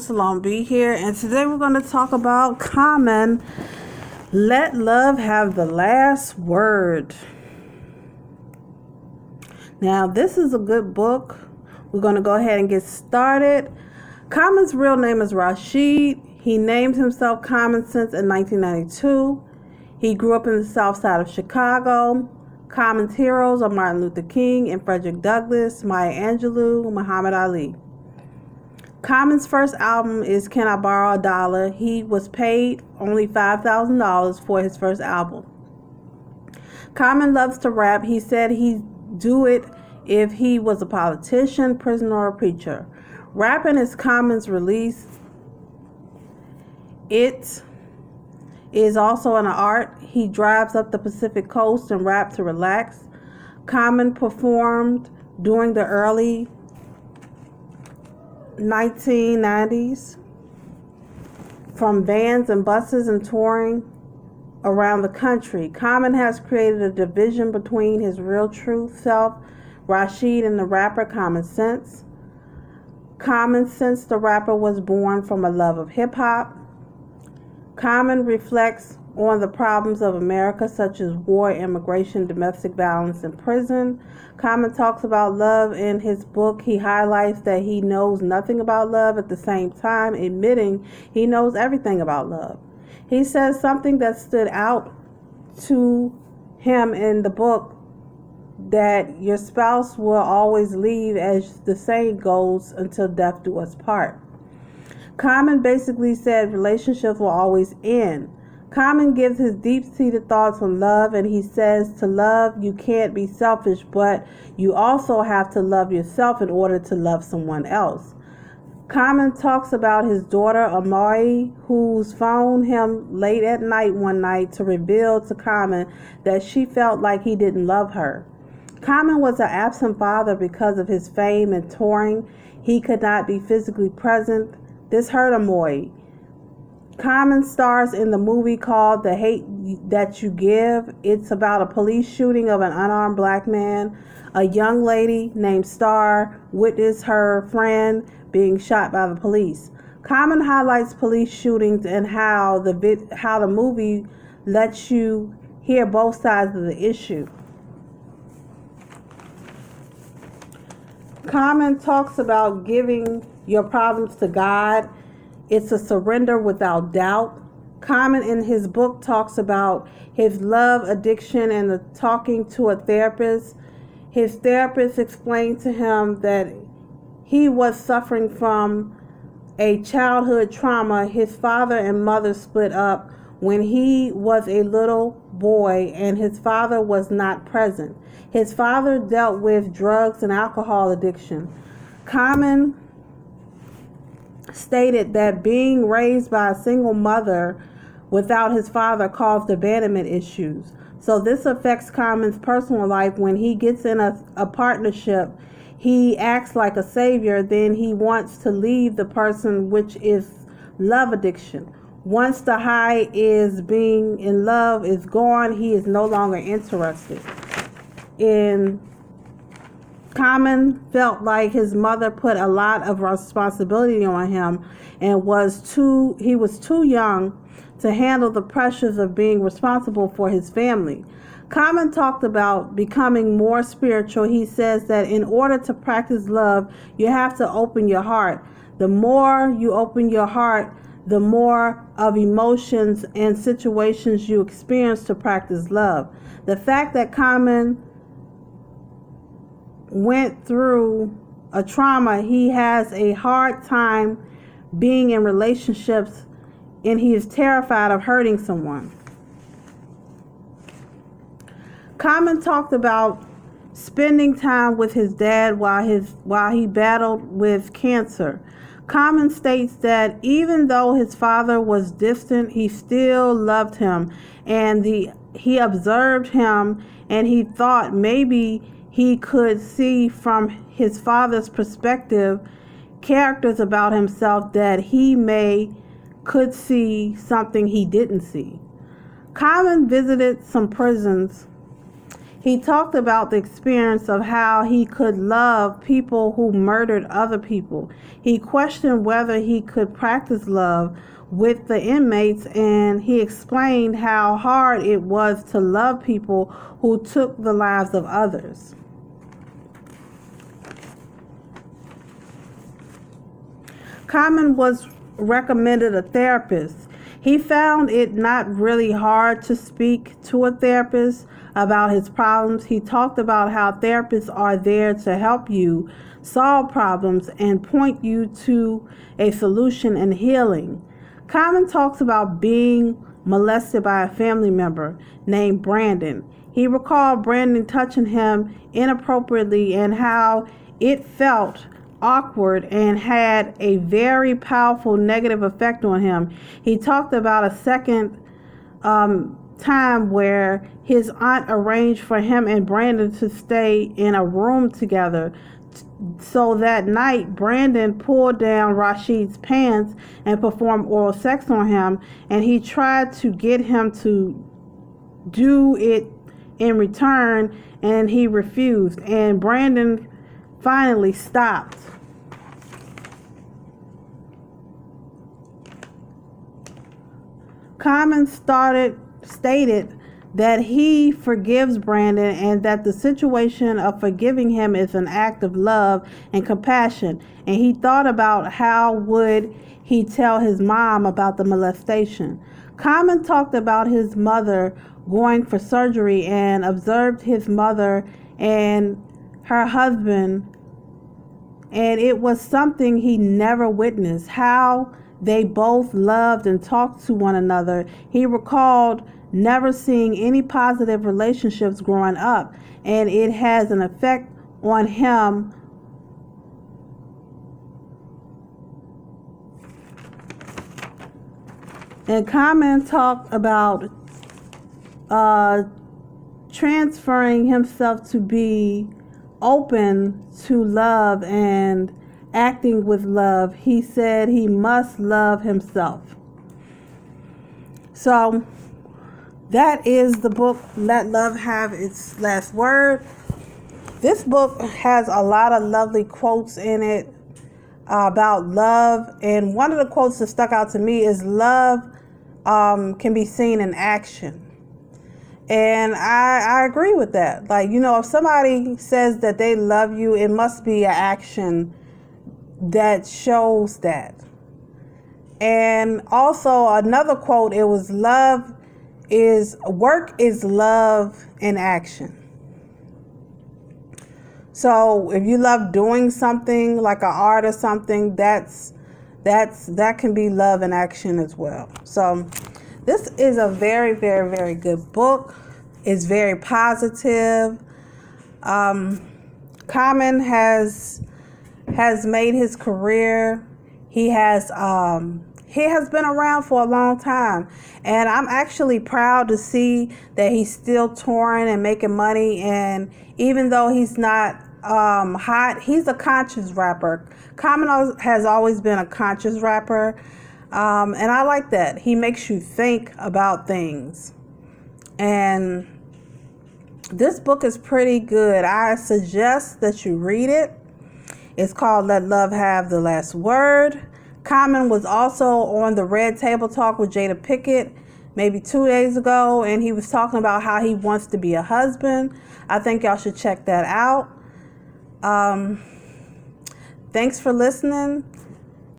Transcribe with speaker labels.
Speaker 1: Salome B here, and today we're going to talk about Common. Let love have the last word. Now, this is a good book. We're going to go ahead and get started. Common's real name is Rashid. He named himself Common Sense in 1992. He grew up in the south side of Chicago. Common's heroes are Martin Luther King and Frederick Douglass, Maya Angelou, Muhammad Ali. Common's first album is Can I Borrow $1? He was paid only $5,000 for his first album. Common loves to rap. He said he'd do it if he was a politician, prisoner, or preacher. Rapping is Common's release. It is also an art. He drives up the Pacific Coast and rap to relax. Common performed during the early 1990s from vans and buses and touring around the country. Common has created a division between his real true self, Rashid, and the rapper Common Sense. Common Sense, the rapper, was born from a love of hip-hop. Common reflects on the problems of America, such as war, immigration, domestic violence, and prison. Common talks about love in his book. He highlights that he knows nothing about love, at the same time admitting he knows everything about love. He says something that stood out to him in the book, that your spouse will always leave, as the saying goes, until death do us part. Common basically said relationships will always end. Common gives his deep-seated thoughts on love, and he says to love, you can't be selfish, but you also have to love yourself in order to love someone else. Common talks about his daughter, Amari, who's phoned him late at night one night to reveal to Common that she felt like he didn't love her. Common was an absent father because of his fame and touring. He could not be physically present. This hurt Amari. Common stars in the movie called The Hate That You Give. It's about a police shooting of an unarmed black man. A young lady named Star witnessed her friend being shot by the police. Common highlights police shootings and how the movie lets you hear both sides of the issue. Common talks about giving your problems to God. It's a surrender without doubt. Common in his book talks about his love addiction and the talking to a therapist. His therapist explained to him that he was suffering from a childhood trauma. His father and mother split up when he was a little boy, and his father was not present. His father dealt with drugs and alcohol addiction. Common stated that being raised by a single mother without his father caused abandonment issues. So this affects Common's personal life. When he gets in a partnership, he acts like a savior, then he wants to leave the person, which is love addiction. Once the high is being in love is gone, he is no longer interested. Common felt like his mother put a lot of responsibility on him and he was too young to handle the pressures of being responsible for his family. Common talked about becoming more spiritual. He says that in order to practice love, you have to open your heart. The more you open your heart, the more of emotions and situations you experience to practice love. The fact that Common went through a trauma, he has a hard time being in relationships, and he is terrified of hurting someone. Common talked about spending time with his dad while he battled with cancer. Common states that even though his father was distant, he still loved him, and he observed him, and he thought maybe he could see from his father's perspective characters about himself that he could see something he didn't see. Common visited some prisons. He talked about the experience of how he could love people who murdered other people. He questioned whether he could practice love with the inmates, and he explained how hard it was to love people who took the lives of others. Common was recommended a therapist. He found it not really hard to speak to a therapist about his problems. He talked about how therapists are there to help you solve problems and point you to a solution and healing. Common talks about being molested by a family member named Brandon. He recalled Brandon touching him inappropriately and how it felt awkward and had a very powerful negative effect on him. He talked about a second time where his aunt arranged for him and Brandon to stay in a room together. So that night, Brandon pulled down Rashid's pants and performed oral sex on him, and he tried to get him to do it in return, and he refused, and Brandon finally stopped. Common stated that he forgives Brandon and that the situation of forgiving him is an act of love and compassion. And he thought about how would he tell his mom about the molestation. Common talked about his mother going for surgery and observed his mother and her husband, and it was something he never witnessed, how they both loved and talked to one another. He recalled never seeing any positive relationships growing up, and it has an effect on him. And Common talked about transferring himself to be open to love and acting with love. He said he must love himself. So that is the book, Let Love Have Its Last Word. This book has a lot of lovely quotes in it about love. And one of the quotes that stuck out to me is love can be seen in action. And I agree with that. Like, you know, if somebody says that they love you, it must be an action that shows that. And also another quote, it was work is love in action. So if you love doing something like an art or something, that can be love in action as well. So this is a very, very, very good book. It's very positive. Common has made his career. He has been around for a long time, and I'm actually proud to see that he's still touring and making money. And even though he's not hot, he's a conscious rapper. Common has always been a conscious rapper, and I like that. He makes you think about things, and this book is pretty good. I suggest that you read it. It's called Let Love Have the Last Word. Common was also on the Red Table Talk with Jada Pinkett maybe 2 days ago, and he was talking about how he wants to be a husband. I think y'all should check that out. Thanks for listening.